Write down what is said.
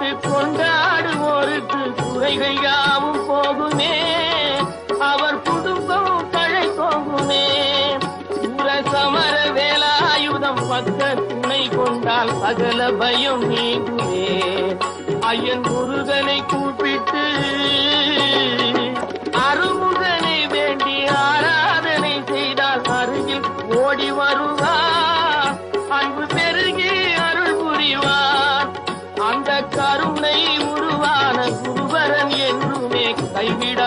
கும்பிட்டு கொண்டாடுவோருக்கு குறைகள் யாவும் போகுமே, அவர் குடும்பம் தழை போகுமே. சூர சமர வேலாயுதம் பக்க துணை கொண்டால் சகல பயம் நீங்குமே. ஐயன் முருகனை கூப்பிட்டு அருமுகனை வேண்டி ஆராதனை செய்தால் அருகில் ஓடி வருவார், அன்பு பெருகி அருள் புரிவார். அந்த கருணை உருவான குருவரன் என்றுமே கைவிட